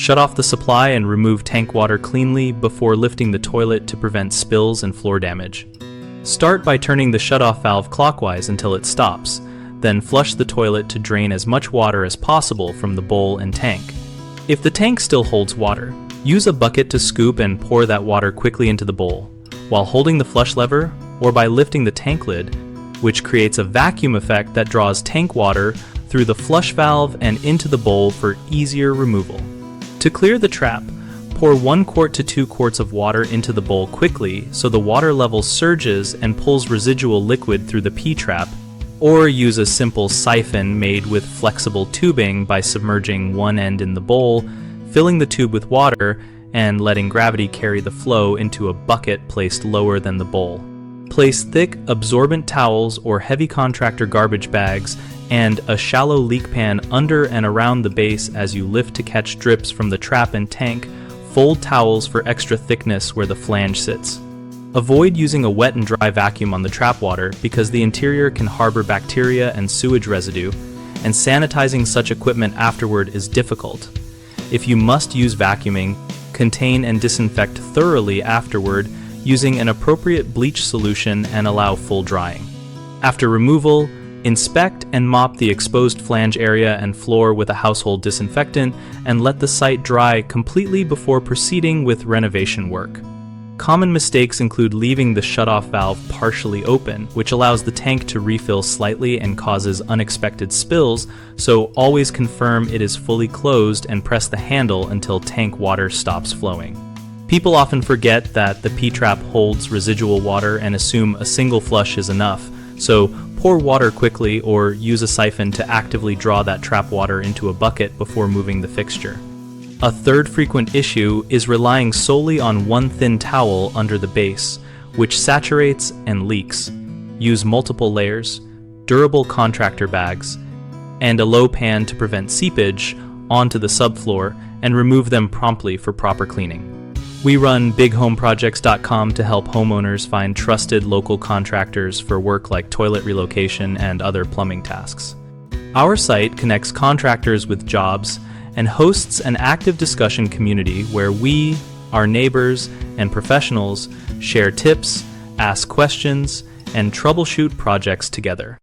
Shut off the supply and remove tank water cleanly before lifting the toilet to prevent spills and floor damage. Start by turning the shutoff valve clockwise until it stops, then flush the toilet to drain as much water as possible from the bowl and tank. If the tank still holds water, use a bucket to scoop and pour that water quickly into the bowl, while holding the flush lever or by lifting the tank lid, which creates a vacuum effect that draws tank water through the flush valve and into the bowl for easier removal. To clear the trap, pour 1 quart to 2 quarts of water into the bowl quickly so the water level surges and pulls residual liquid through the P-trap, or use a simple siphon made with flexible tubing by submerging one end in the bowl, filling the tube with water, and letting gravity carry the flow into a bucket placed lower than the bowl. Place thick, absorbent towels or heavy contractor garbage bags and a shallow leak pan under and around the base as you lift to catch drips from the trap and tank. Fold towels for extra thickness where the flange sits. Avoid using a wet and dry vacuum on the trap water because the interior can harbor bacteria and sewage residue, and sanitizing such equipment afterward is difficult. If you must use vacuuming, contain and disinfect thoroughly afterward using an appropriate bleach solution and allow full drying. After removal, inspect and mop the exposed flange area and floor with a household disinfectant and let the site dry completely before proceeding with renovation work. Common mistakes include leaving the shutoff valve partially open, which allows the tank to refill slightly and causes unexpected spills, so always confirm it is fully closed and press the handle until tank water stops flowing. People often forget that the P-trap holds residual water and assume a single flush is enough, so pour water quickly or use a siphon to actively draw that trap water into a bucket before moving the fixture. A third frequent issue is relying solely on one thin towel under the base, which saturates and leaks. Use multiple layers, durable contractor bags, and a low pan to prevent seepage onto the subfloor and remove them promptly for proper cleaning. We run bighomeprojects.com to help homeowners find trusted local contractors for work like toilet relocation and other plumbing tasks. Our site connects contractors with jobs and hosts an active discussion community where we, our neighbors, and professionals share tips, ask questions, and troubleshoot projects together.